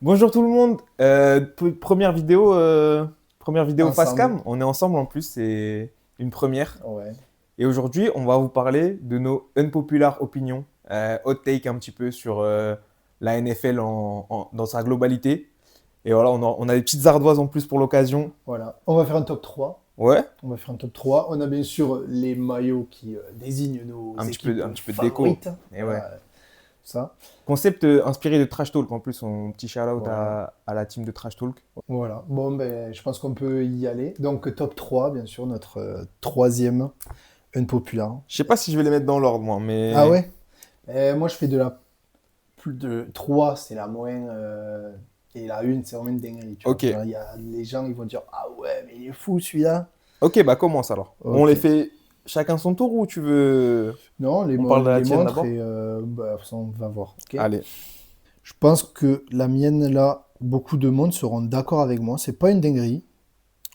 Bonjour tout le monde. Première vidéo face Ensemble. cam. On est ensemble en plus, c'est une première. Ouais. Et aujourd'hui, on va vous parler de nos unpopular opinions, hot take un petit peu sur la NFL dans sa globalité. Et voilà, on a des petites ardoises en plus pour l'occasion. Voilà. On va faire un top 3. Ouais, On va faire un top 3. On a bien sûr les maillots qui désignent nos équipes un petit peu de déco. favorites. Et ouais. Voilà, ça. Concept inspiré de Trash Talk en plus, un petit shout-out Voilà. à la team de Trash Talk. Voilà. Bon, ben, je pense qu'on peut y aller. Donc, top 3, bien sûr, notre troisième unpopular. Je sais pas si je vais les mettre dans l'ordre moi, Ah mais ouais? Moi, je fais de la plus de 3, c'est la moins. Et la une, c'est vraiment une dinguerie. Tu vois. ok. Genre, les gens, ils vont dire: Ah ouais, mais il est fou celui-là. Ok, bah commence alors. On les Ok. fait chacun son tour ou tu veux... Non, On parle de la les tienne montres d'abord? et bah, de toute façon, on va voir. Ok. Allez. Je pense que la mienne, là, beaucoup de monde seront d'accord avec moi. C'est pas une dinguerie.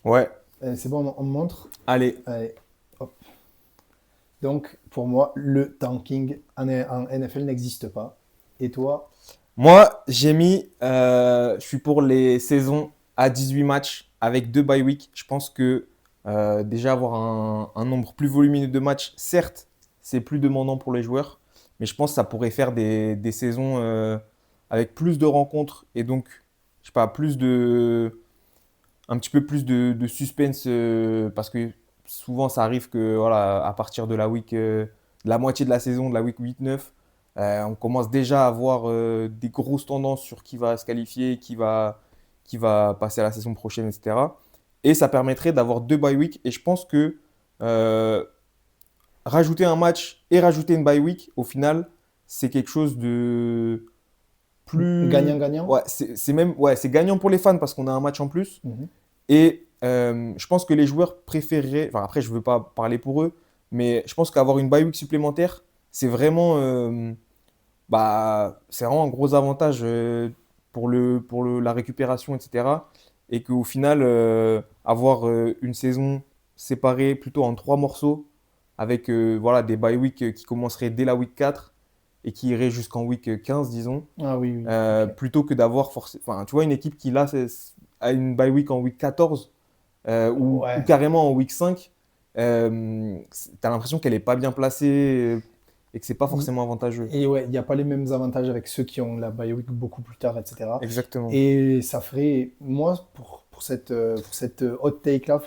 Ouais. C'est bon, on montre. Allez. Allez, hop. Donc, pour moi, le tanking en NFL n'existe pas. Et toi? Moi, j'ai mis... je suis pour les saisons à 18 matchs avec 2 bye week. Je pense que déjà avoir un nombre plus volumineux de matchs, certes, c'est plus demandant pour les joueurs. Mais je pense que ça pourrait faire des saisons avec plus de rencontres et donc, je sais pas, un petit peu plus de suspense parce que souvent ça arrive que voilà, à partir de la moitié de la saison, de la week 8-9, on commence déjà à avoir des grosses tendances sur qui va se qualifier, qui va passer à la saison prochaine, etc. Et ça permettrait d'avoir 2 bye week. Et je pense que euh, rajouter un match et rajouter une bye week, au final, c'est quelque chose de plus. Gagnant-gagnant? Ouais, c'est même ouais, c'est gagnant pour les fans parce qu'on a un match en plus. Mhm. Et je pense que les joueurs préféreraient, enfin après je ne veux pas parler pour eux, mais je pense qu'avoir une bye week supplémentaire, c'est vraiment, c'est vraiment un gros avantage la récupération, etc. Et qu'au final, avoir une saison séparée plutôt en 3 morceaux, avec voilà, des bye week qui commenceraient dès la week 4 et qui iraient jusqu'en week 15, disons, Ah oui, oui, ok. plutôt que d'avoir forcément. Enfin, tu vois, une équipe qui là a une bye week en week 14 ou Ouais. carrément en week 5, tu as l'impression qu'elle n'est pas bien placée et que c'est pas Il- forcément avantageux. Et ouais, il n'y a pas les mêmes avantages avec ceux qui ont la bye week beaucoup plus tard, etc. Exactement. Et ça ferait, moi, pour cette hot take-là,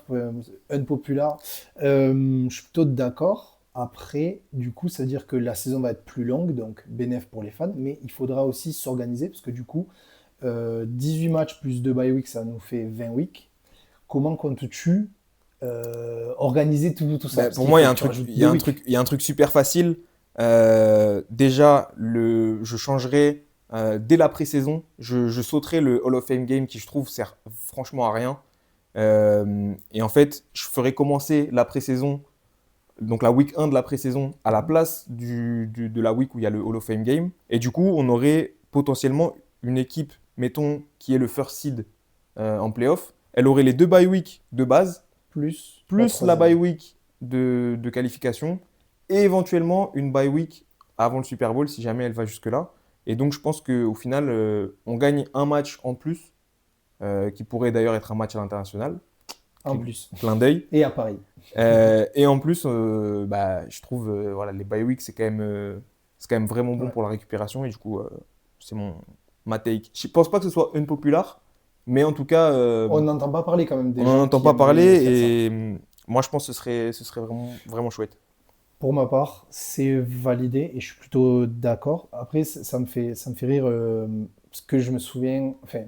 unpopular, je suis plutôt d'accord. Après, du coup, ça veut dire que la saison va être plus longue, donc bénéf pour les fans, mais il faudra aussi s'organiser, parce que du coup, 18 matchs plus 2 bye week, ça nous fait 20 weeks. Comment comptes-tu organiser tout ça? Ben, Parce pour qu'il moi, il y faut a un que tu truc, rajoutes il y 2 a un truc, weeks. il y a un truc super facile. Déjà, je changerai dès la pré-saison. Je sauterai le Hall of Fame Game qui, je trouve, sert franchement à rien. Et en fait, je ferai commencer la pré-saison, donc la week 1 de la pré-saison, à la place de la week où il y a le Hall of Fame Game. Et du coup, on aurait potentiellement une équipe, mettons, qui est le first seed en playoff. Elle aurait les 2 bye week de base, Plus la plus la bye troisième. week de qualification, et éventuellement une bye week avant le Super Bowl si jamais elle va jusque-là. Et donc, je pense qu'au final, on gagne un match en plus, qui pourrait d'ailleurs être un match à l'international. En plus. Clin d'œil. Et à Paris. Et en plus, je trouve voilà, les bye week, c'est quand même vraiment bon Ouais. pour la récupération. Et du coup, c'est ma take. Je pense pas que ce soit unpopular, mais en tout cas, On n'entend pas parler quand même on des n'en gens entend qui pas parler. aimeraient faire ça. Et moi, je pense que ce serait vraiment, vraiment chouette. Pour ma part, c'est validé et je suis plutôt d'accord. Après, ça me fait rire parce que je me souviens, enfin,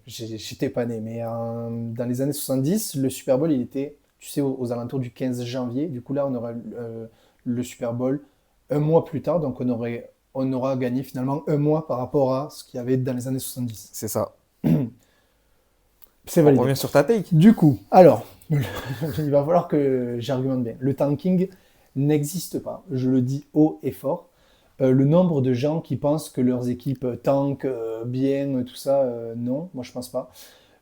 j'étais pas né, mais dans les années 70, le Super Bowl, il était, tu sais, aux alentours du 15 janvier. Du coup, là, on aura le Super Bowl un mois plus tard, donc on aura gagné finalement un mois par rapport à ce qu'il y avait dans les années 70. C'est ça. C'est On validé. revient sur ta take. Du coup, alors, il va falloir que j'argumente bien. Le tanking n'existe pas, je le dis haut et fort. Le nombre de gens qui pensent que leurs équipes tankent bien, tout ça, non, moi je pense pas.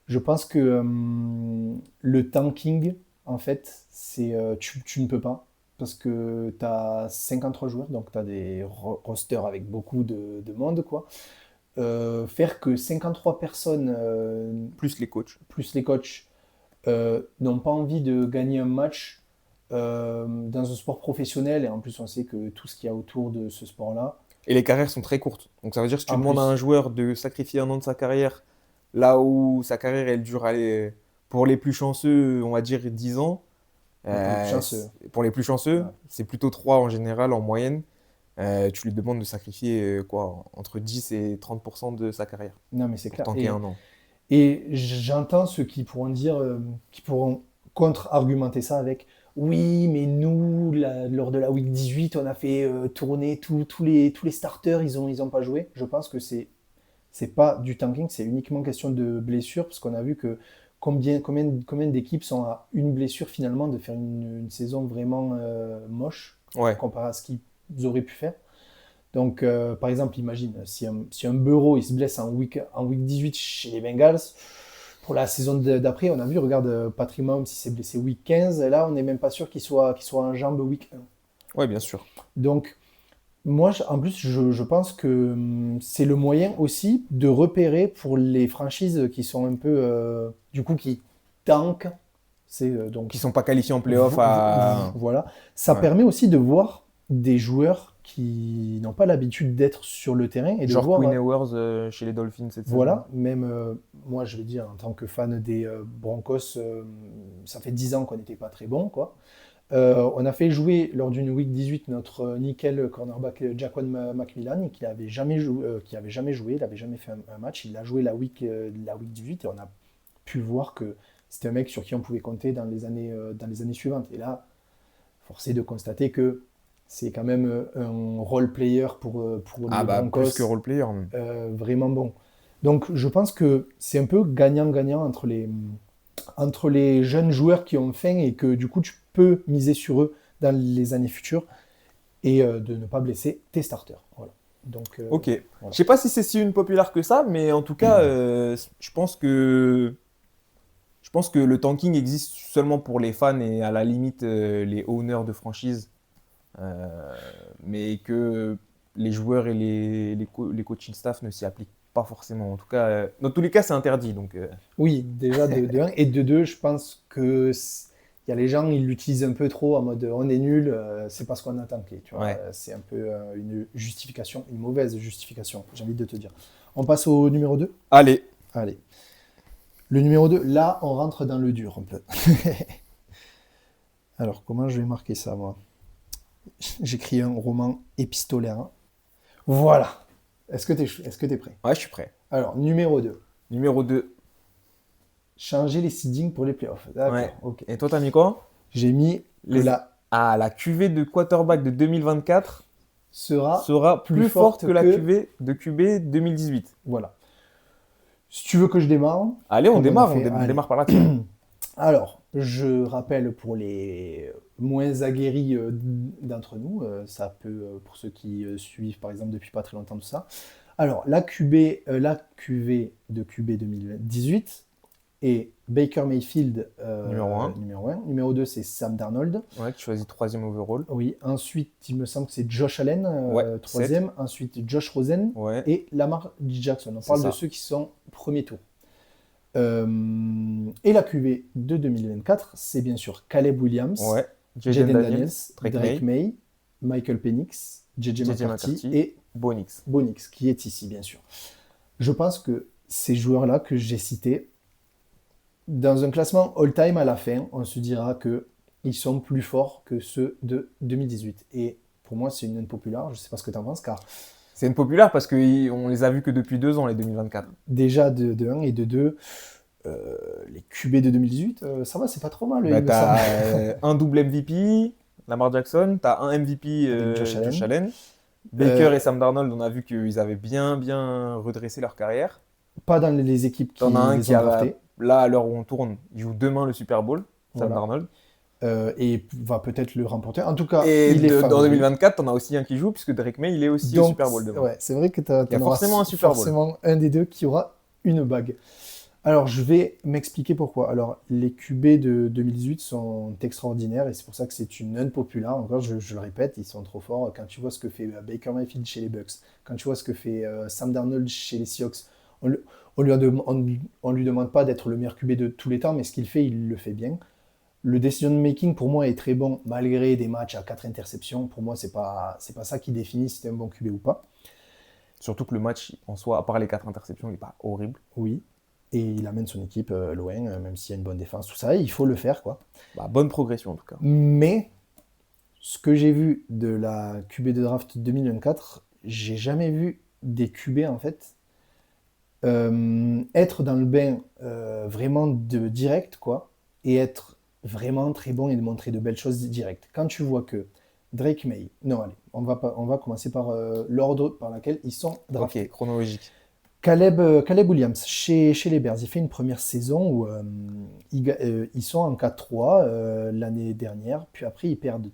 Je pense que le tanking, en fait, tu ne peux pas. Parce que tu as 53 joueurs, donc tu as des rosters avec beaucoup de monde, quoi. faire que 53 personnes, Plus les coachs. plus les coachs, n'ont pas envie de gagner un match dans un sport professionnel, et en plus on sait que tout ce qu'il y a autour de ce sport-là, Et les carrières sont très courtes. Donc ça veut dire que si tu en demandes à plus, un joueur de sacrifier un an de sa carrière, là où sa carrière elle dure, allez, pour les plus chanceux, on va dire 10 ans. pour les plus chanceux. Pour les plus chanceux, Ouais. c'est plutôt 3 en général, en moyenne. Tu lui demandes de sacrifier quoi, entre 10 et 30% de sa carrière Non, mais c'est pour clair. tanker un an. Et j'entends ceux qui pourront dire, qui pourront contre-argumenter ça avec oui, mais nous, lors de la week 18, on a fait tourner tous les starters, ils ont pas joué. Je pense que c'est pas du tanking, c'est uniquement question de blessure, parce qu'on a vu que combien d'équipes sont à une blessure finalement de faire une saison vraiment moche Ouais, comparé à ce qu'ils auraient pu faire. Donc, par exemple, imagine, si un Burrow il se blesse en week 18 chez les Bengals, pour la saison d'après, on a vu, regarde, Patrick Mahomes, il s'est blessé week 15, et là, on n'est même pas sûr qu'il soit en jambe week 1. ouais, bien sûr. Donc, moi, en plus, je pense que c'est le moyen aussi de repérer pour les franchises qui sont un peu, du coup, qui tankent. C'est Qui donc sont pas qualifiés en playoff à. voilà. Ça Ouais. permet aussi de voir des joueurs qui n'ont pas l'habitude d'être sur le terrain et de Genre voir, Quinn Ewers chez les Dolphins cette saison. voilà, même moi, je vais dire, en tant que fan des Broncos, ça fait 10 ans qu'on n'était pas très bon, quoi. On a fait jouer lors d'une week 18 notre nickel cornerback Jaquan McMillan, qui avait jamais joué, il avait jamais fait un match. Il a joué la week 18 et on a pu voir que c'était un mec sur qui on pouvait compter dans les années suivantes. Et là, force est de constater que c'est quand même un role player pour Ah les bah plus que Broncos, role player même. vraiment bon. Donc je pense que c'est un peu gagnant-gagnant entre les jeunes joueurs qui ont faim et que du coup tu peux miser sur eux dans les années futures et de ne pas blesser tes starters. Voilà. Donc Ok. voilà. Je sais pas si c'est si une populaire que ça, mais en tout cas, je pense que le tanking existe seulement pour les fans et à la limite les owners de franchise, euh, mais que les joueurs et les coaching staff ne s'y appliquent pas forcément. En tout cas, dans tous les cas, c'est interdit. Donc, Oui, déjà de 1 et de 2, je pense que il y a les gens, ils l'utilisent un peu trop en mode on est nul, c'est parce qu'on a tanké. Tu vois. ouais. C'est un peu une justification, une mauvaise justification, j'ai envie de te dire. On passe au numéro 2. Allez, Allez. Le numéro 2, là, on rentre dans le dur un peu. Alors, comment je vais marquer ça, moi? J'écris un roman épistolaire. Voilà. Est-ce que t'es prêt? ouais, je suis prêt. Alors, numéro 2. Numéro 2. Changer les seedings pour les playoffs. D'accord, Ouais. ok. Et toi, t'as mis quoi? J'ai mis que Les... la Ah, la QV de quarterback de 2024 sera sera plus forte que la que... QV de QB 2018. Voilà. Si tu veux que je démarre, Allez, on comme démarre, a on fait, allez. démarre par là-dessus. Alors, je rappelle pour les moins aguerris d'entre nous, ça peut, pour ceux qui suivent par exemple depuis pas très longtemps tout ça. Alors, la QV de QB 2018 est Baker Mayfield Numéro 1. numéro 1. Numéro 2, c'est Sam Darnold. Ouais, tu choisis troisième overall. Oui, ensuite, il me semble que c'est Josh Allen, Ouais, troisième. Ensuite, Josh Rosen Ouais, et Lamar Jackson. On c'est parle ça. de ceux qui sont premier tour. Et la QV de 2024, c'est bien sûr Caleb Williams, Ouais. Jaden Jaden Daniels, Drake Drake May, May, Michael Penix, JJ JJ McCarthy McCarthy, et Bonix. Bonix, qui est ici, bien sûr. Je pense que ces joueurs-là que j'ai cités, dans un classement all-time à la fin, on se dira qu'ils sont plus forts que ceux de 2018. Et pour moi, c'est une unpopular. Je ne sais pas ce que tu en penses, car C'est une populaire parce qu'on les a vus que depuis 2 ans, les 2024. déjà de 1 et de 2, les QB de 2018, ça va, c'est pas trop mal. Bah, il me semble. t'as un double MVP, Lamar Jackson, t'as un MVP, Avec Josh Allen. Josh Allen. Baker Euh, et Sam Darnold, on a vu qu'ils avaient bien, bien redressé leur carrière. Pas dans les équipes qui T'en as un les qui ont a, draftés. là, à l'heure où on tourne, il joue demain le Super Bowl, Sam Voilà. Darnold. Et va peut-être le remporter. En tout cas, Et il est dans favori. 2024, t'en as aussi un qui joue, puisque Drake May, il est aussi au Donc, Super Bowl demain. ouais, c'est vrai que Il y a t'en auras forcément un Super Bowl. forcément un des deux qui aura une bague. Alors, je vais m'expliquer pourquoi. Alors, les QB de 2018 sont extraordinaires et c'est pour ça que c'est une unpopular. Encore, je le répète, ils sont trop forts. Quand tu vois ce que fait Baker Mayfield chez les Bucks, quand tu vois ce que fait Sam Darnold chez les Seahawks, on, le- on lui demande pas d'être le meilleur QB de tous les temps, mais ce qu'il fait, il le fait bien. Le decision making pour moi est très bon malgré des matchs à 4 interceptions. Pour moi, c'est pas ça qui définit si tu es un bon QB ou pas. Surtout que le match en soi, à part les 4 interceptions, il n'est pas horrible. Oui. Et il amène son équipe loin, même s'il y a une bonne défense, tout ça, il faut le faire, quoi. Bah, bonne progression en tout cas. Mais ce que j'ai vu de la QB de draft 2024, j'ai jamais vu des QB en fait être dans le bain vraiment de direct quoi et être vraiment très bon et de montrer de belles choses direct. Quand tu vois que Drake May, non allez, on va commencer par l'ordre par laquelle ils sont Ok, draftés. chronologique. Caleb Williams, chez les Bears, il fait une première saison où ils sont en 4-3 l'année dernière, puis après ils perdent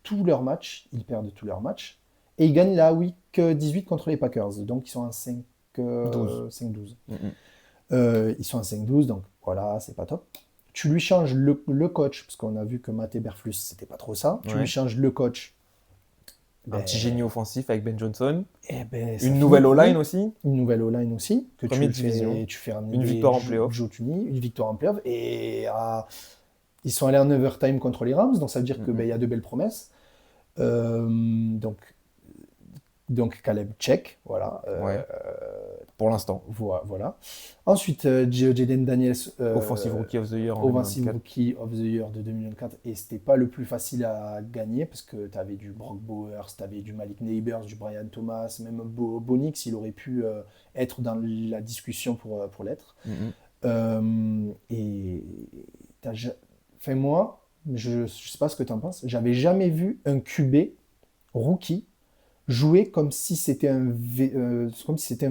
tous leurs matchs, ils perdent tous leurs matchs, et ils gagnent la week 18 contre les Packers, donc ils sont en 5, 12. 5-12. Mhm. Ils sont en 5-12, donc voilà, c'est pas top. Tu lui changes le coach, parce qu'on a vu que Matt Eberflus, c'était pas trop ça, tu lui Ouais. changes le coach, Un petit ben, génie offensif avec Ben Johnson. eh ben, ça Une finit nouvelle O-line pourri. aussi. Une nouvelle O-line aussi, que Première division. tu fais ramener Une des victoire en playoff. Joe Thuney, une victoire en playoff, et ils sont allés en overtime contre les Rams, donc ça veut dire que ben, Mhm. il y a de belles promesses. Euh, donc, donc Caleb check, voilà. Ouais, pour l'instant. Voilà. Ensuite, Jaden Daniels, Offensive Rookie of the Year en Offensive 2024. Rookie of the Year de 2024, et c'était pas le plus facile à gagner parce que tu avais du Brock Bowers, tu avais du Malik Neighbors, du Brian Thomas, même Bonix, il aurait pu être dans la discussion pour l'être. Mhm. Et enfin, moi, je sais pas ce que tu en penses, j'avais jamais vu un QB rookie jouer comme si c'était un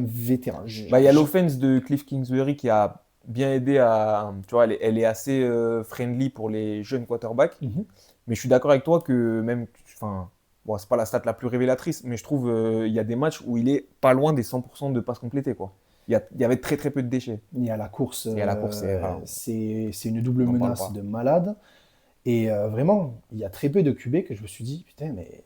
vétéran. Bah, il y a l'offense de Cliff Kingsbury qui a bien aidé à. Tu vois, elle est assez friendly pour les jeunes quarterbacks. Mhm. Mais je suis d'accord avec toi que même. Enfin, bon, c'est pas la stat la plus révélatrice, mais je trouve il y a des matchs où il est pas loin des 100% de passes complétées, quoi. Il y avait très très peu de déchets. Et à la course, Et à la course, voilà, c'est une double on n'en parle menace pas. de malade. Et vraiment, il y a très peu de QB que je me suis dit, putain, mais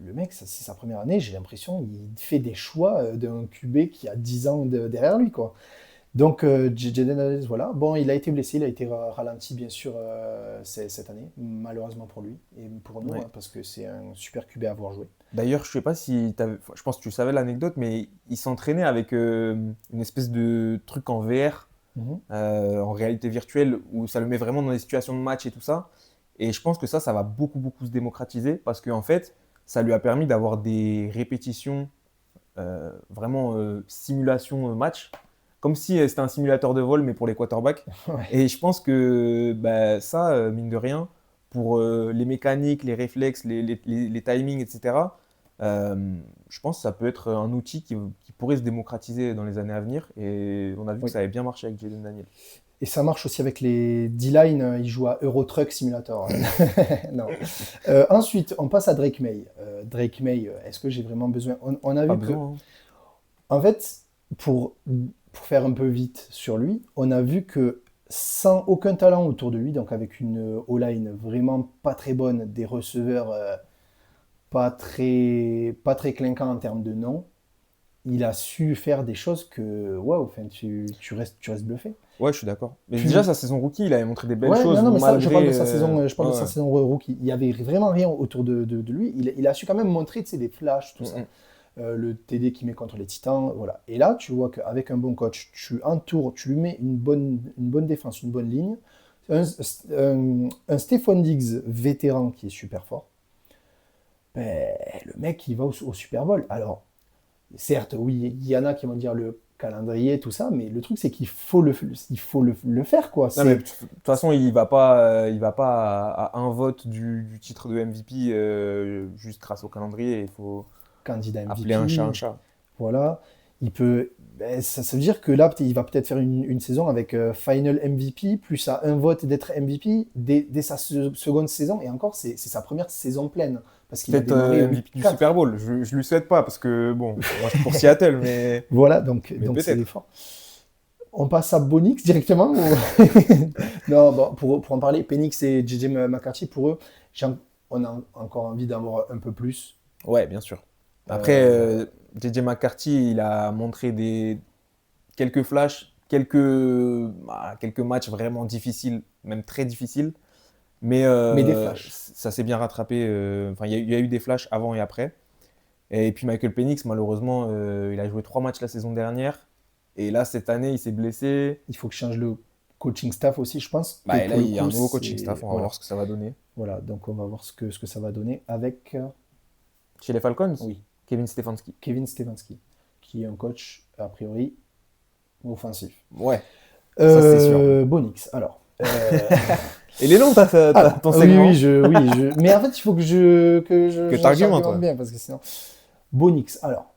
le mec, c'est sa première année, j'ai l'impression qu'il fait des choix d'un QB qui a 10 ans derrière lui, quoi. Donc, Jaden Daniels, voilà. Bon, il a été blessé, il a été ralenti, bien sûr, cette année, malheureusement pour lui et pour nous, Ouais. hein, parce que c'est un super QB à avoir joué. D'ailleurs, je sais pas si je pense que tu savais l'anecdote, mais il s'entraînait avec une espèce de truc en VR, Mhm. en réalité virtuelle, où ça le met vraiment dans des situations de match et tout ça. Et je pense que ça va beaucoup, beaucoup se démocratiser parce qu'en fait, ça lui a permis d'avoir des répétitions, vraiment simulation match, comme si c'était un simulateur de vol, mais pour les quarterbacks. Ouais. Et je pense que bah, ça, mine de rien, pour les mécaniques, les réflexes, les timings, etc., je pense que ça peut être un outil qui pourrait se démocratiser dans les années à venir. Et on a vu que Oui. ça avait bien marché avec Jaden Daniel. Et ça marche aussi avec les D-Line, ils jouent à Euro Truck Simulator. Non. Ensuite, on passe à Drake May. Drake May, est-ce que j'ai vraiment besoin on a Pas vu que, besoin, hein. en fait, pour faire un peu vite sur lui, on a vu que sans aucun talent autour de lui, donc avec une O-line vraiment pas très bonne, des receveurs pas très clinquants en termes de nom, il a su faire des choses que, waouh, enfin, tu restes bluffé. Ouais, je suis d'accord. Mais déjà, Puis, sa saison rookie, il avait montré des belles ouais, non, choses non, mais ça, je parle malgré. de sa saison, je parle Ouais, de sa ouais. saison rookie. Il y avait vraiment rien autour de lui. Il a su quand même montrer, tu sais, des flashs, tout Mm, ça. mm. Le TD qu'il met contre les Titans, voilà. Et là, tu vois qu'avec un bon coach, tu entoures, tu lui mets une bonne défense, une bonne ligne. Un Stephon Diggs vétéran qui est super fort. Ben, le mec, il va au Super Bowl. Alors, certes, oui, il y en a qui vont dire le calendrier, tout ça, mais le truc, c'est il faut le faire, quoi. Non, mais de C'est toute façon, il va pas à un vote du titre de MVP juste grâce au calendrier. Il faut candidat appeler un chat un MVP. chat. Voilà. Il peut. Ben, ça veut dire que là, il va peut-être faire une saison avec Final MVP, plus à un vote d'être MVP dès sa seconde saison. Et encore, c'est sa première saison pleine. Parce qu'il a Peut-être démarré week MVP du 4. Super Bowl. Je lui souhaite pas parce que bon, moi je suis pour Seattle, mais Voilà, mais donc c'est peut-être. fort. On passe à Bonix directement ou... Non, bon, pour en parler, Penix et JJ McCarthy, pour eux, on a encore envie d'avoir un peu plus. Ouais, bien sûr. Après, Euh, JJ McCarthy, il a montré quelques flashs, quelques matchs vraiment difficiles, même très difficiles. Mais mais des flashs. ça s'est bien rattrapé. Enfin, il y a eu des flashs avant et après. Et puis Michael Penix, malheureusement, il a joué 3 matchs la saison dernière. Et là, cette année, il s'est blessé. Il faut que je change le coaching staff aussi, je pense que Bah, et là, pour le il y a un coup, nouveau coaching c'est... staff. On va Voilà, voir ce que ça va donner. voilà. Donc on va voir ce que ça va donner avec, Chez les Falcons, oui, Kevin Stefanski. Kevin Stefanski, qui est un coach, a priori, offensif. Ouais, ça c'est sûr. Bonix, alors. Et les noms, Alors, ton oui, segment mais en fait, il faut que que t'argumentes, j'argumente ouais. bien, parce que sinon... Bonix, alors,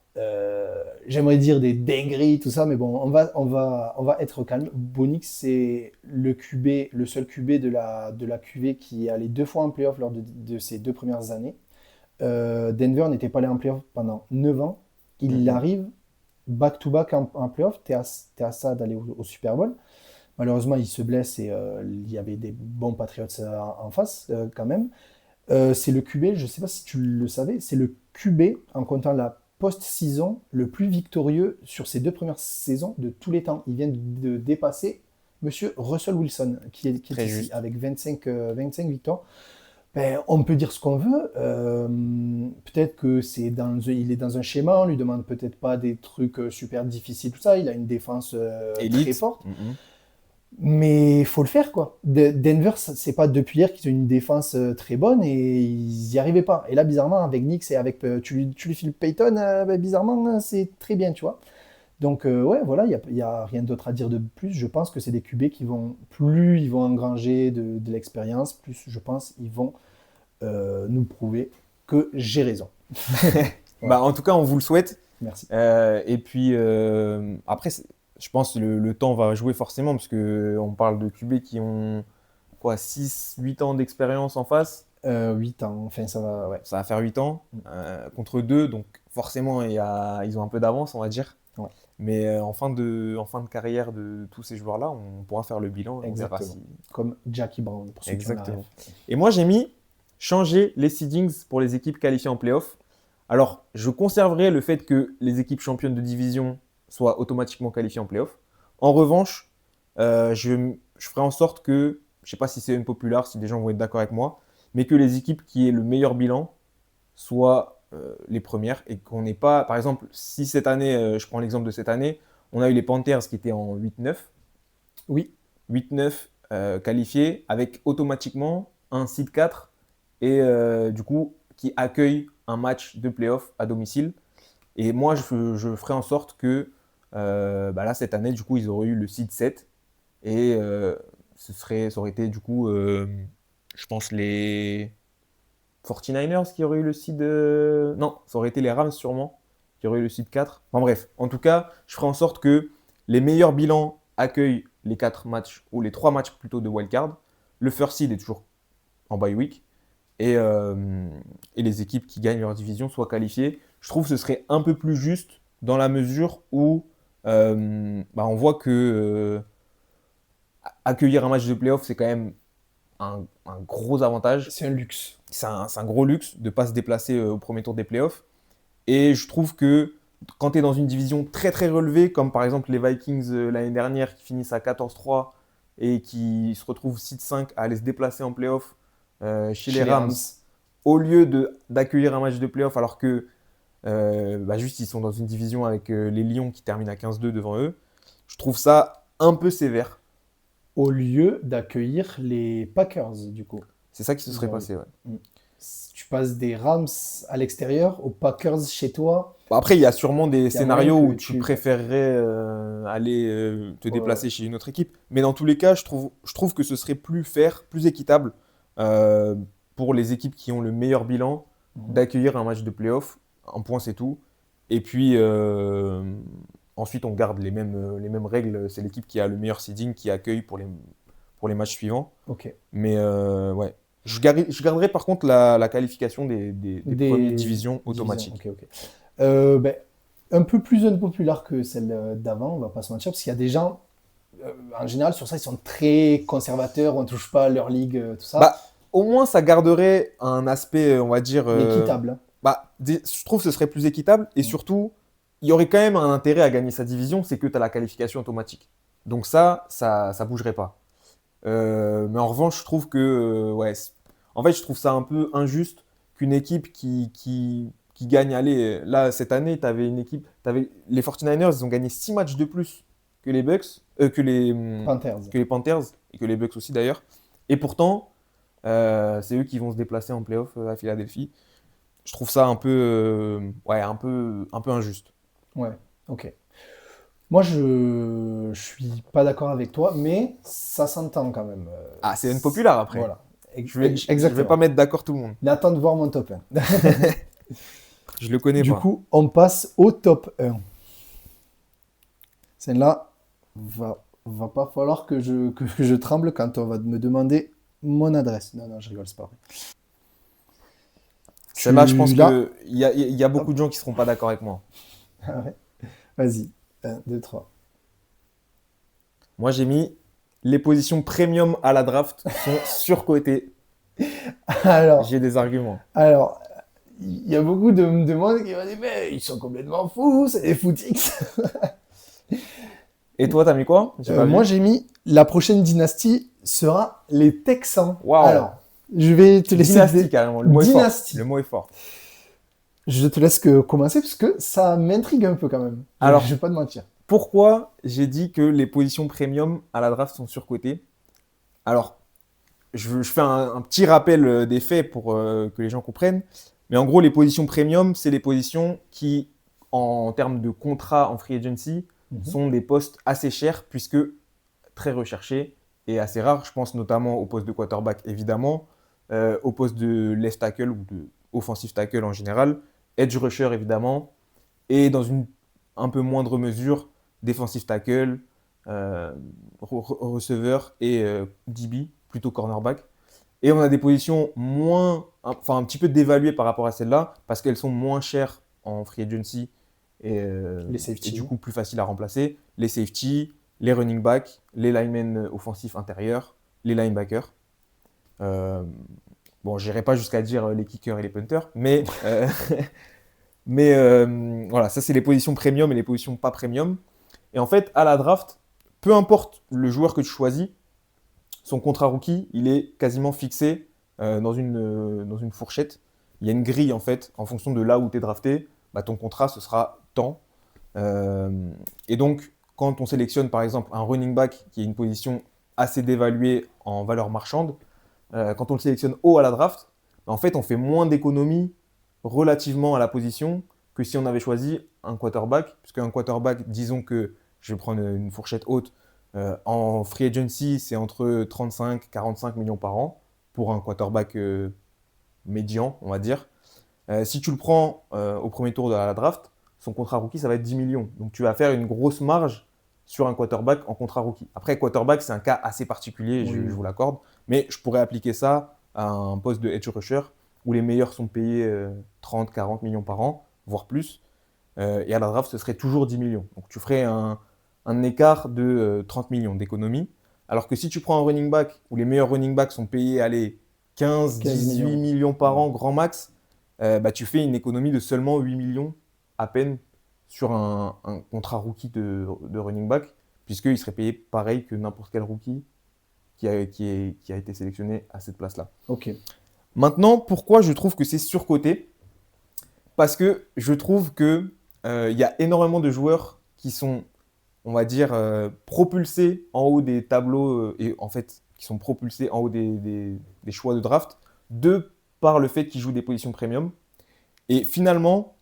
j'aimerais dire des dingueries, tout ça, mais bon, on va être calme. Bonix, c'est le QB, le seul QB de la QV qui est allé 2 fois en playoff lors de ses 2 premières années. Denver n'était pas allé en playoff pendant 9 ans. Il Mhm. arrive back-to-back en playoff. T'es à ça d'aller au Super Bowl. Malheureusement, il se blesse et il y avait des bons Patriots en face quand même. C'est le QB, je ne sais pas si tu le savais, c'est le QB, en comptant la post-saison, le plus victorieux sur ses 2 premières saisons de tous les temps. Il vient de dépasser Monsieur Russell Wilson, qui est Très ici, juste. avec 25 victoires. Ben, on peut dire ce qu'on veut. Peut-être que il est dans un schéma, on lui demande peut-être pas des trucs super difficiles, tout ça. Il a une défense très Élite. forte. Mhm. Mais il faut le faire, quoi. Denver, c'est pas depuis hier qu'ils ont une défense très bonne et ils n'y arrivaient pas. Et là, bizarrement, avec Knicks et avec. Tu lui files Payton, ben, bizarrement, c'est très bien, tu vois. Donc, ouais, voilà, y a rien d'autre à dire de plus. Je pense que c'est des QB qui vont. Plus ils vont engranger de l'expérience, plus je pense ils vont nous prouver que j'ai raison. Bah, Voilà, en tout cas, on vous le souhaite. merci. Et puis, après, je pense que le temps va jouer forcément, parce que on parle de QB qui ont quoi, 6, 8 ans d'expérience en face. 8 ans, enfin, ça va, ouais. Ça va faire 8 ans contre 2, donc forcément, ils ont un peu d'avance, on va dire. Ouais, Mais en fin de carrière de tous ces joueurs-là, on pourra faire le bilan et on verra exactement. si. Comme Jackie Brown, pour ceux qui ont la ref. Exactement. Et moi, j'ai mis changer les seedings pour les équipes qualifiées en playoff. Alors, je conserverai le fait que les équipes championnes de division soient automatiquement qualifiées en playoff. En revanche, je ferai en sorte que, je ne sais pas si c'est unpopular, si des gens vont être d'accord avec moi, mais que les équipes qui aient le meilleur bilan soient les premières et qu'on n'ait pas, par exemple, si cette année, je prends l'exemple de cette année, on a eu les Panthers qui étaient en 8-9, Oui, 8-9 qualifiés avec automatiquement un seed 4 et du coup qui accueille un match de playoff à domicile. Et moi, je ferai en sorte que bah là, cette année, du coup, ils auraient eu le seed 7 et ça aurait été du coup, je pense, les 49ers qui auraient eu le seed. Non, ça aurait été les Rams sûrement qui auraient eu le seed 4. Enfin bref, en tout cas, je ferai en sorte que les meilleurs bilans accueillent les 4 matchs, ou les 3 matchs plutôt de wildcard. Le first seed est toujours en bye week. Et les équipes qui gagnent leur division soient qualifiées. Je trouve que ce serait un peu plus juste dans la mesure où bah, on voit que accueillir un match de playoff, c'est quand même un gros avantage. c'est un luxe. C'est un gros luxe de ne pas se déplacer au premier tour des playoffs. Et je trouve que quand tu es dans une division très très relevée, comme par exemple les Vikings l'année dernière qui finissent à 14-3 et qui se retrouvent 6-5 à aller se déplacer en playoff chez les Chez les Rams, Rams. au lieu d'accueillir un match de playoff alors que bah, juste ils sont dans une division avec les Lions qui terminent à 15-2 devant eux, je trouve ça un peu sévère. Au lieu d'accueillir les Packers, du coup. C'est ça qui se Ils serait ont eu. passé, ouais. Mm. Tu passes des Rams à l'extérieur aux Packers chez toi. Bon, après, il y a sûrement des Il y a moyen scénarios que où tu tu... préférerais aller te Ouais, ouais. déplacer chez une autre équipe. Mais dans tous les cas, je trouve que ce serait plus fair, plus équitable euh, pour les équipes qui ont le meilleur bilan Mhm. d'accueillir un match de playoff. Un point, c'est tout. Et puis, ensuite, on garde les mêmes règles. C'est l'équipe qui a le meilleur seeding qui accueille pour les matchs suivants. Ok. Mais ouais. Je garderai par contre la qualification des premières Des divisions divisions. automatiques. Ok, ok. Ben, un peu plus unpopular que celle d'avant, on va pas se mentir, parce qu'il y a des gens. En général, sur ça, ils sont très conservateurs, on ne touche pas à leur ligue, tout ça. Bah, au moins, ça garderait un aspect, on va dire, Équitable, hein. bah, je trouve que ce serait plus équitable et surtout, il y aurait quand même un intérêt à gagner sa division, c'est que tu as la qualification automatique. Donc ça bougerait pas. Mais en revanche, je trouve que, ouais, en fait, je trouve ça un peu injuste qu'une équipe qui gagne, allez, là, cette année, tu avais une équipe, les 49ers, ils ont gagné 6 matchs de plus que les Bucks, Panthers. que les Panthers, et que les Bucks aussi d'ailleurs. Et pourtant, c'est eux qui vont se déplacer en playoff à Philadelphie. Je trouve ça un peu, ouais, un peu injuste. Ouais, ok. Moi, je suis pas d'accord avec toi, mais ça s'entend quand même. Ah, c'est une populaire après. Voilà. Je vais pas Exactement. mettre d'accord tout le monde. Mais attends de voir mon top 1. Je le connais Du pas. coup, on passe au top 1. Celle-là, va pas falloir que je tremble quand on va me demander mon adresse. Non, non, je rigole, c'est pas vrai. Celle-là, je pense Celui-là, qu'il y a beaucoup hop, de gens qui seront pas d'accord avec moi. ah ouais. Vas-y. 1, 2, 3. Moi, j'ai mis les positions premium à la draft sont surcotées. Alors, J'ai des arguments. alors, il y a beaucoup de monde qui va dire, mais ils sont complètement fous, c'est des footix. Et toi, t'as mis quoi? J'ai pas Moi, vu. j'ai mis la prochaine dynastie sera les Texans. Waouh. Alors, je vais te laisser Dynastie carrément. Le mot est fort. dynastie. Le mot est fort. Je te laisse commencer parce que ça m'intrigue un peu quand même. Alors, Je vais pas te mentir. pourquoi j'ai dit que les positions premium à la draft sont surcotées? Alors, je fais un petit rappel des faits pour que les gens comprennent. Mais en gros, les positions premium, c'est les positions qui, en termes de contrat en free agency, Mhm. sont des postes assez chers puisque très recherchés et assez rares. Je pense notamment au poste de quarterback, évidemment, au poste de left tackle ou de offensive tackle en général, edge rusher, évidemment, et dans une un peu moindre mesure, defensive tackle, euh, receveur et DB, plutôt cornerback. Et on a des positions enfin un petit peu dévaluées par rapport à celles-là, parce qu'elles sont moins chères en free agency Les et du safety. coup plus faciles à remplacer. Les safety, les running backs, les linemen offensifs intérieurs, les linebackers. Euh, bon, j'irai pas jusqu'à dire les kickers et les punters, mais voilà, ça c'est les positions premium et les positions pas premium. Et en fait, à la draft, peu importe le joueur que tu choisis, son contrat rookie, il est quasiment fixé dans une fourchette. Il y a une grille en fait, en fonction de là où tu es drafté, bah, ton contrat ce sera tant. Euh, et donc, quand on sélectionne par exemple un running back qui est une position assez dévaluée en valeur marchande, quand on le sélectionne haut à la draft, bah, en fait on fait moins d'économies relativement à la position que si on avait choisi un quarterback, puisque un quarterback, disons que je vais prendre une fourchette haute, en free agency, c'est entre 35 et 45 millions par an pour un quarterback médian, on va dire. Si tu le prends au premier tour de la draft, son contrat rookie, ça va être 10 millions. Donc tu vas faire une grosse marge sur un quarterback en contrat rookie. Après, quarterback, c'est un cas assez particulier, je Oui. vous l'accorde, mais je pourrais appliquer ça à un poste de edge rusher où les meilleurs sont payés 30, 40 millions par an, voire plus. Et à la draft, ce serait toujours 10 millions. Donc tu ferais un écart de 30 millions d'économie. Alors que si tu prends un running back où les meilleurs running backs sont payés allez, 15, 15 18 millions. millions par Ouais. an, grand max, bah, tu fais une économie de seulement 8 millions à peine sur un contrat rookie de running back, puisqu'il serait payé pareil que n'importe quel rookie qui a été sélectionné à cette place-là. Ok. Maintenant, pourquoi je trouve que c'est surcoté? Parce que je trouve que il y a énormément de joueurs qui sont, on va dire, propulsés en haut des tableaux et en fait qui sont propulsés en haut des choix de draft de par le fait qu'ils jouent des positions premium. Et finalement,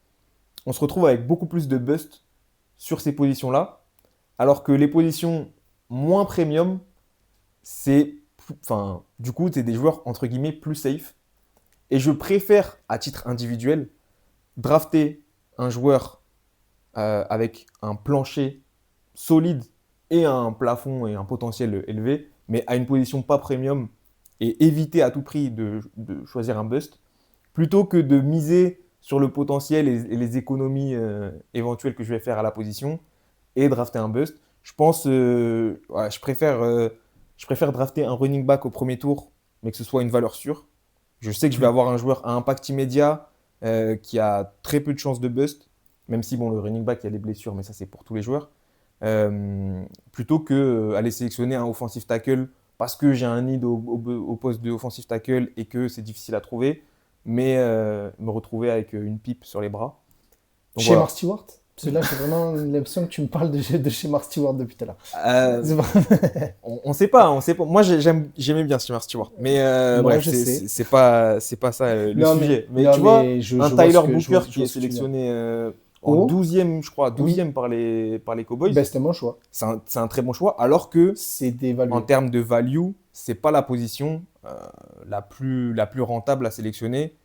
on se retrouve avec beaucoup plus de bust sur ces positions-là, alors que les positions moins premium, enfin, du coup, c'est des joueurs entre guillemets plus safe. Et je préfère, à titre individuel, drafter un joueur avec un plancher solide et un plafond et un potentiel élevé, mais à une position pas premium et éviter à tout prix de choisir un bust, plutôt que de miser sur le potentiel et les économies éventuelles que je vais faire à la position et drafter un bust. Je pense, ouais, je préfère drafter un running back au premier tour, mais que ce soit une valeur sûre. Je sais que je vais Oui. avoir un joueur à impact immédiat qui a très peu de chances de bust, même si bon, le running back, il y a des blessures, mais ça c'est pour tous les joueurs. Euh, Plutôt que aller sélectionner un offensive tackle parce que j'ai un need au poste de offensive tackle et que c'est difficile à trouver, mais me retrouver avec une pipe sur les bras. Donc Chez voilà. Mark Stewart? Parce que là, j'ai vraiment l'impression que tu me parles de chez Mark Stewart depuis tout à l'heure. Euh, C'est pas- on sait pas, on sait pas. Moi, j'aimais bien Steven Stewart, mais Moi, bref, je sais. c'est pas ça le Non, mais, sujet. Mais non, tu vois, mais un je vois Tyler Booker je qui est vois ce que tu veux dire. sélectionné en Oh, 12e, je crois, oui, 12e par les Cowboys, ben, c'était mon choix. c'est un très bon choix. Alors que C'est en d'évaluer. termes de value, c'est pas la position la plus rentable à sélectionner.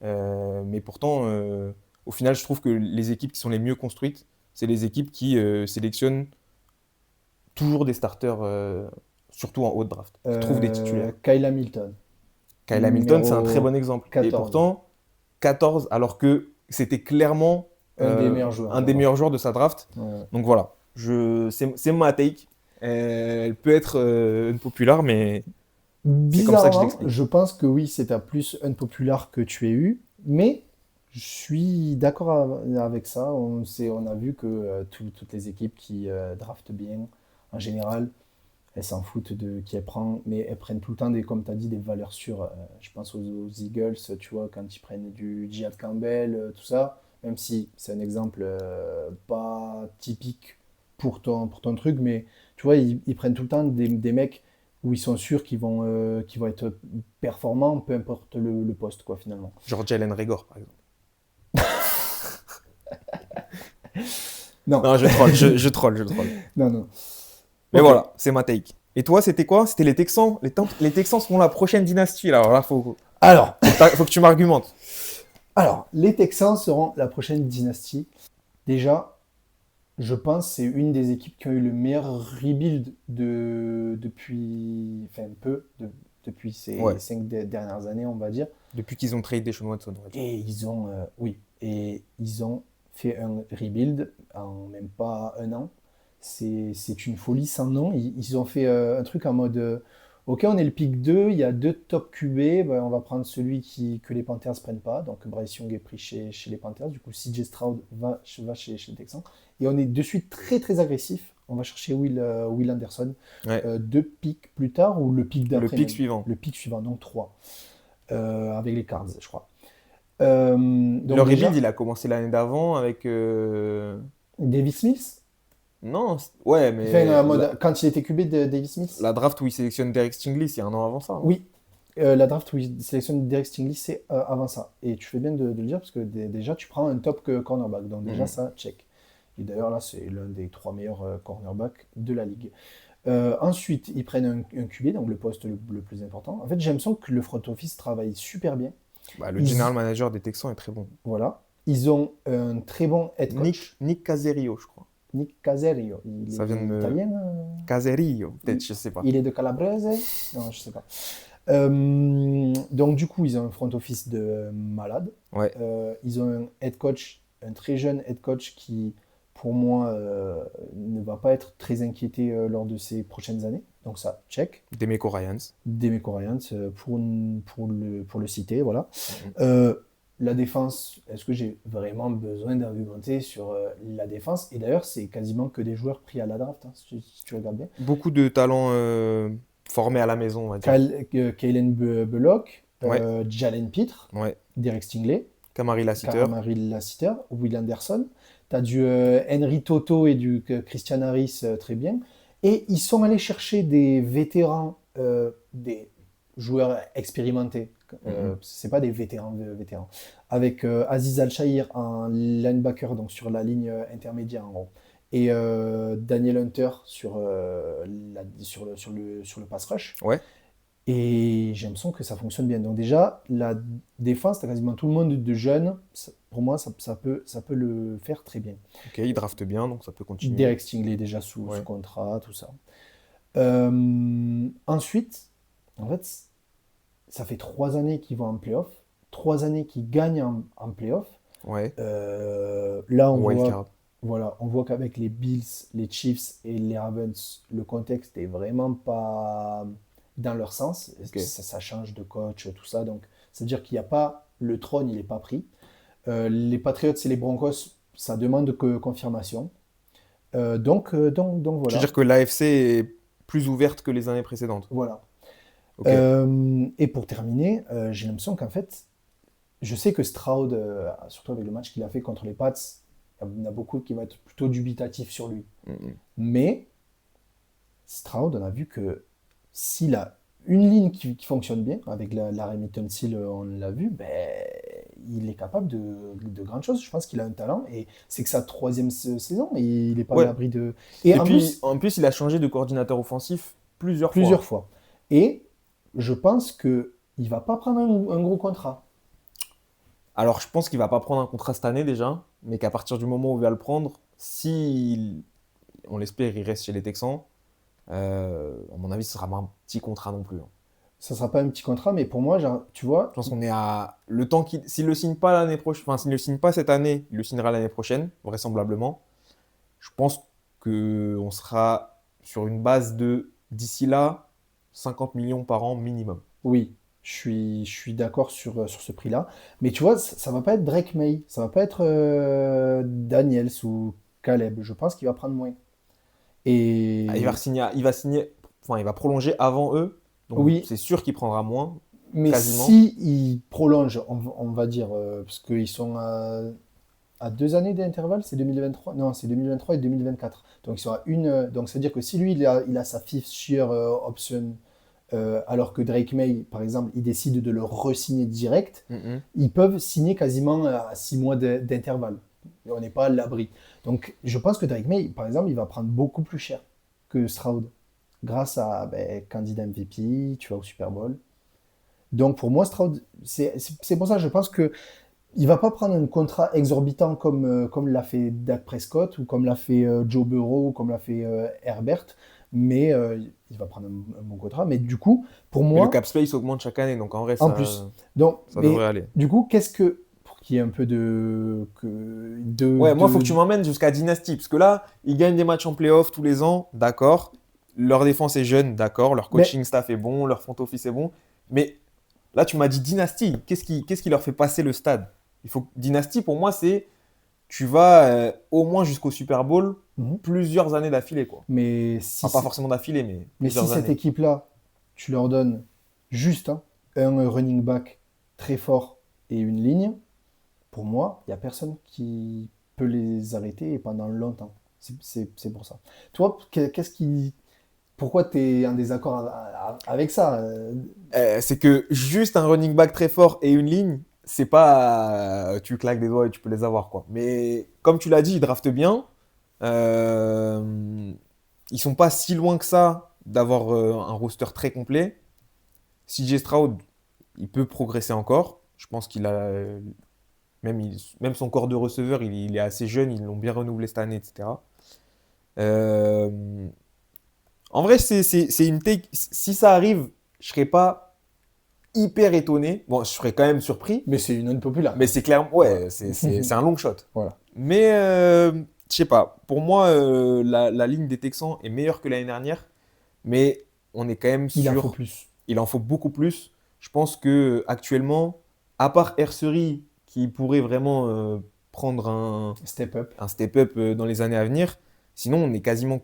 Mais pourtant, au final, je trouve que les équipes qui sont les mieux construites, c'est les équipes qui sélectionnent toujours des starters, surtout en haut de draft, qui trouvent des titulaires. Kyle Hamilton, Kyle Hamilton, c'est un très bon numéro exemple. Et 14. pourtant, 14, alors que c'était clairement Un des meilleurs joueurs un de la des draft. meilleurs joueurs de sa draft. Ouais. Donc voilà, c'est ma take. Elle peut être unpopular, mais c'est comme ça que je Bizarrement, l'explique. je pense que oui, c'est ta plus unpopular que tu aies eu, mais je suis d'accord avec ça. On a vu que toutes les équipes qui draftent bien, en général, elles s'en foutent de qui elles prennent, mais elles prennent tout le temps des, comme tu as dit, des valeurs sûres. Je pense aux Eagles, tu vois, quand ils prennent du Jihad Campbell, tout ça, même si c'est un exemple pas typique pour ton truc, mais tu vois, ils prennent tout le temps des mecs où ils sont sûrs qu'ils vont être performants, peu importe le poste, quoi, finalement. Genre Jalen Reagor, par exemple. Non, Non, je troll, je troll. non, non. Mais Ok. voilà, c'est ma take. Et toi, c'était quoi? C'était les Texans. Les Texans seront la prochaine dynastie. Là. Alors là, Alors, faut que tu m'argumentes. les Texans seront la prochaine dynastie. Déjà, je pense que c'est une des équipes qui a eu le meilleur rebuild depuis, enfin, depuis ces Ouais, 5 dernières années, on va dire. depuis qu'ils ont tradé Deshaun Watson, on va dire. Et ils ont fait un rebuild en même pas un an. C'est une folie sans nom. Ils ont fait un truc en mode ok, on est le pick 2, il y a deux top QB, ben, on va prendre celui que les Panthers ne prennent pas. Donc Bryce Young est pris chez les Panthers. Du coup, CJ Stroud va chez les Texans. Et on est de suite très très agressif. On va chercher Will Anderson Ouais. deux picks plus tard ou le pick Le d'après pick même. suivant. Le pick suivant, donc 3 avec les Cards, je crois. Le Donc rebuild, déjà, il a commencé l'année d'avant avec. Davis Smith, Non, ouais, enfin, mais quand il était QB de Davis Smith, la draft où il sélectionne Derek Stingley, c'est un an avant ça, non? oui, la draft où il sélectionne Derek Stingley, c'est avant ça. Et tu fais bien de le dire parce que déjà, tu prends un top cornerback. Donc déjà, Mhm. ça, check. Et d'ailleurs, là, c'est l'un des 3 meilleurs cornerbacks de la ligue. Ensuite, ils prennent un QB, donc le poste le plus important. En fait, j'ai l'impression que le front office travaille super bien. Bah, le Ils, general manager des Texans est très bon. voilà. Ils ont un très bon head coach, Nick Caserio, je crois. Nick Caserio. Il Ça vient de est me. italien. Caserio, peut-être, Il, je sais pas. il est de Calabrese? Non, je sais pas. Donc du coup, ils ont un front office de malade. Ouais, Ils ont un head coach, un très jeune head coach qui, pour moi, ne va pas être très inquiété lors de ces prochaines années. Donc ça, check. Demeco Ryans. Demeco Ryans, pour le citer, voilà. Mhm. Euh, la défense, est-ce que j'ai vraiment besoin d'argumenter sur la défense? Et d'ailleurs, c'est quasiment que des joueurs pris à la draft, hein, si tu regardes bien. Beaucoup de talents formés à la maison, on va dire. Kalen Bullock, Ouais, Jalen Pitre, ouais. Derek Stingley, Kamari Lassiter. Kamari Lassiter, Will Anderson. Tu as du Henry Toto et du Christian Harris très bien. Et ils sont allés chercher des vétérans, des joueurs expérimentés. Mhm. C'est pas des vétérans. Avec Aziz Al-Shahir en linebacker, donc sur la ligne intermédiaire en gros. Et Daniel Hunter sur le pass rush. Ouais, Et j'ai l'impression que ça fonctionne bien. Donc déjà, la défense, tu as quasiment tout le monde de jeunes. Pour moi, ça peut le faire très bien. ok, il drafte bien, donc ça peut continuer. Derek Stingley déjà sous Ouais. contrat, tout ça. Ensuite, en fait, ça fait 3 années qu'ils vont en playoff. 3 années qu'ils gagnent en playoff. Ouais, Là, en on voit wildcard. voilà, on voit qu'avec les Bills, les Chiefs et les Ravens, le contexte est vraiment pas dans leur sens. Ok. Ça change de coach, tout ça. Donc, ça veut dire qu'il n'y a pas le trône, il n'est pas pris. Les Patriots et les Broncos, ça demande que confirmation. Donc Tu veux voilà. dire que l'AFC est plus ouverte que les années précédentes? Voilà. Ok. Et pour terminer, j'ai l'impression qu'en fait, je sais que Stroud, surtout avec le match qu'il a fait contre les Pats, il y en a beaucoup qui vont être plutôt dubitatifs sur lui. Mhm. Mais Stroud, on a vu que s'il a une ligne qui fonctionne bien, avec la Remington Seal, on l'a vu, ben, il est capable de grandes choses. Je pense qu'il a un talent et c'est que sa troisième saison, et il n'est pas à Ouais. l'abri de. Et Et en puis, plus, en plus, il a changé de coordinateur offensif plusieurs plusieurs fois. fois. Et je pense que il va pas prendre un gros contrat. Alors, je pense qu'il va pas prendre un contrat cette année déjà, mais qu'à partir du moment où il va le prendre, si on l'espère, il reste chez les Texans, à mon avis, ce sera pas un petit contrat non plus, hein. Ça sera pas un petit contrat, mais pour moi, genre, tu vois, Je pense qu'on est à le temps qu'il s'il le signe pas l'année prochaine, enfin s'il le signe pas cette année, il le signera l'année prochaine, vraisemblablement. Je pense que on sera sur une base de d'ici là 50 millions par an minimum. oui, je suis d'accord sur ce prix-là. Mais tu vois, ça va pas être Drake May, ça va pas être Daniels ou Caleb. Je pense qu'il va prendre moins. Ah, Et il va signer, enfin il va prolonger avant eux, donc oui, c'est sûr qu'il prendra moins, mais quasiment. si il prolonge, on va dire, parce qu'ils sont à 2 années d'intervalle, c'est 2023? Non, c'est 2023 et 2024. Donc ils sont à une. Donc ça veut dire que si lui, il a sa fifth year option, alors que Drake May, par exemple, il décide de le re-signer direct, Mhm. ils peuvent signer quasiment à 6 mois d'intervalle. Et on n'est pas à l'abri. Donc je pense que Drake May, par exemple, il va prendre beaucoup plus cher que Stroud. Grâce à ben, candidat MVP, tu vas au Super Bowl. Donc pour moi, Stroud, c'est pour ça je pense que il va pas prendre un contrat exorbitant comme l'a fait Dak Prescott ou comme l'a fait Joe Burrow ou comme l'a fait Herbert, mais il va prendre un bon contrat. Mais du coup, pour Mais le moi, cap space augmente chaque année, donc en vrai en plus, ça, donc, ça devrait mais aller. du coup, qu'est-ce que pour qu'il y ait un peu de que Ouais, moi, il faut que tu m'emmènes jusqu'à Dynasty. Parce que là, ils gagnent des matchs en playoff tous les ans, d'accord. Leur défense est jeune, d'accord. Leur mais coaching staff est bon, leur front office est bon. Mais là, tu m'as dit Dynasty. Qu'est-ce qui leur fait passer le stade? Dynasty, pour moi, c'est tu vas au moins jusqu'au Super Bowl mhm. plusieurs années d'affilée, quoi. mais Enfin, pas forcément d'affilée, mais mais si plusieurs cette années. équipe-là, tu leur donnes juste un running back très fort et une ligne, pour moi, il n'y a personne qui peut les arrêter et pendant longtemps. C'est pour ça. Toi, pourquoi tu es en désaccord avec ça? C'est que juste un running back très fort et une ligne, c'est pas tu claques des doigts et tu peux les avoir, quoi. Mais comme tu l'as dit, ils draftent bien. Euh, Ils sont pas si loin que ça d'avoir un roster très complet. CJ Stroud, il peut progresser encore. Je pense qu'il a même son corps de receveur, il est assez jeune, ils l'ont bien renouvelé cette année, etc. Euh, En vrai, c'est une take. Si ça arrive, je serais pas hyper étonné. Bon, je serais quand même surpris, Mais c'est une unpopular. mais c'est clair, Voilà. ouais, c'est un long shot. Voilà. Mais je sais pas. Pour moi, la ligne des Texans est meilleure que l'année dernière, mais on est quand même Il en faut sur. plus. Il en faut beaucoup plus. Je pense que actuellement, à part Ersery qui pourrait vraiment prendre Step up. un step-up dans les années à venir, sinon on est quasiment,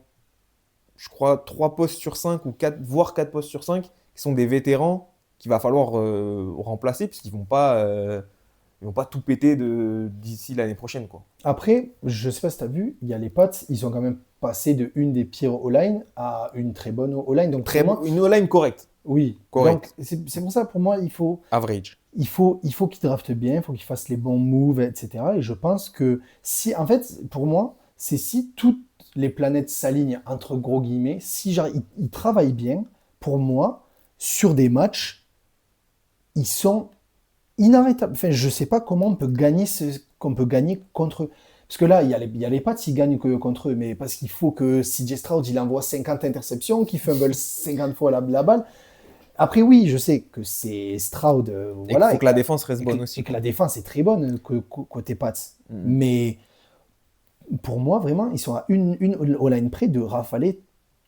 je crois, 3 postes sur 5 ou 4, voire 4 postes sur 5 qui sont des vétérans qu'il va falloir remplacer puisqu'ils vont pas tout péter d'ici l'année prochaine, quoi. Après, je sais pas si tu as vu, il y a les Pats, ils sont quand même passés de une des pires O-line à une très bonne O-line. Donc pour moi, Une O-line correcte. oui. Donc Correct. c'est pour ça, pour moi, il faut, Average. il faut, il faut qu'il drafte bien, il faut qu'il fasse les bons moves, etc. Et je pense que si, en fait, pour moi, c'est si toutes les planètes s'alignent, entre gros guillemets, si genre, ils travaillent bien, pour moi, sur des matchs, ils sont inarrêtables. Enfin, je sais pas comment on peut gagner qu'on peut gagner contre eux. Parce que là, il y a les Pats, ils gagnent contre eux, mais parce qu'il faut que CJ Stroud, il envoie 50 interceptions, qu'il fumble 50 fois la balle. Après, oui, je sais que c'est Stroud, Et qu'il voilà, faut que la défense reste bonne aussi, et que quoi. la défense est très bonne côté Pats. Mhm. Mais Pour moi, vraiment, ils sont à une O-line près de rafaler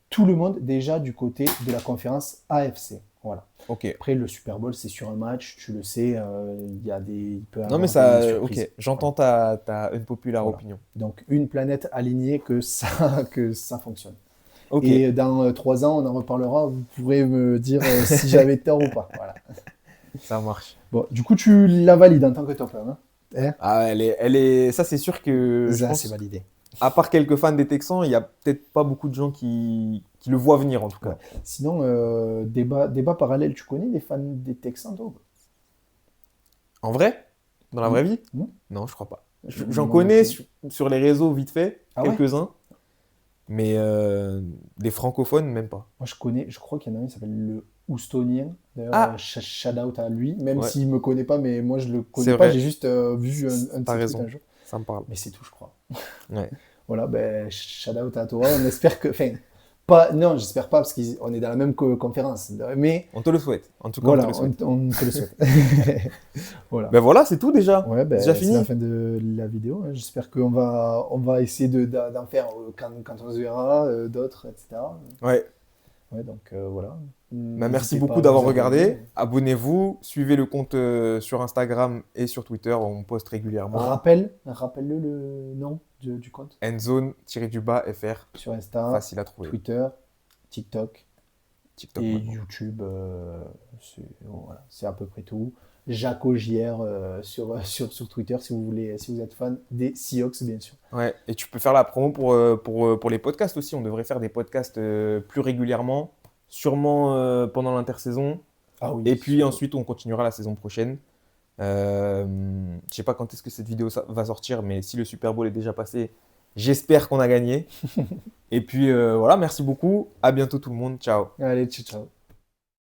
tout le monde déjà du côté de la conférence AFC. Voilà. Ok. Après, le Super Bowl, c'est sur un match, tu le sais, il peut y Non, mais avoir des ça, ok, surprises. j'entends Voilà. ta unpopular Voilà. opinion. Donc, une planète alignée que ça fonctionne. Ok, Et dans 3 ans, on en reparlera. Vous pourrez me dire si j'avais tort ou pas. Voilà. ça marche. Bon, du coup, tu la valides en tant que top 1. Hein. Hein. Ah, ça c'est sûr que je Ça, c'est pense, validé. à part quelques fans des Texans, il y a peut-être pas beaucoup de gens qui le voient venir en tout Ouais. cas. Sinon, débat parallèle, tu connais les fans des Texans, toi? En vrai? Dans la Hmm. vraie vie? Hmm. Non, je crois pas. J'en Moi non connais plus. sur les réseaux vite fait, Ah ouais? quelques-uns, mais des francophones, même pas. Moi, je crois qu'il y en a un qui s'appelle le Houstonien. D'ailleurs, Ah, shout out à lui, même ouais, s'il me connaît pas, mais moi, je le c'est connais pas. J'ai vrai, juste vu un de t'as ses tweets un raison, jour. ça me parle. Mais c'est tout, je crois. Ouais. Voilà, ben, shout out à toi. On espère que. Enfin, pas. Non, j'espère pas, parce qu'on est dans la même conférence. Mais On te le souhaite, en tout cas on te voilà, le souhaite. on te le souhaite. Voilà. Ben voilà, c'est tout déjà. Ouais, C'est déjà ben, c'est la fini. fin de la vidéo. Hein. J'espère qu'on va essayer d'en faire quand on se verra, d'autres, etc. Ouais. Ouais, donc voilà. Ben, merci N'hésitez pas beaucoup à d'avoir vous regardé. abonner. Abonnez-vous, suivez le compte sur Instagram et sur Twitter, on poste régulièrement. Rappelle-le le nom du compte Endzone-FR, sur Insta, facile à trouver. Twitter, TikTok TikTok et maintenant. YouTube. Voilà, c'est à peu près tout. Jacques Augière sur Twitter si vous voulez, si vous êtes fan des Seahawks, bien sûr. Ouais, et tu peux faire la promo pour les podcasts aussi. On devrait faire des podcasts plus régulièrement, sûrement pendant l'intersaison. Ah oui, Et puis ensuite, on continuera la saison prochaine. Je sais pas quand est-ce que cette vidéo va sortir, mais si le Super Bowl est déjà passé, j'espère qu'on a gagné. Et puis voilà, merci beaucoup. À bientôt tout le monde. Ciao. allez, ciao, ciao.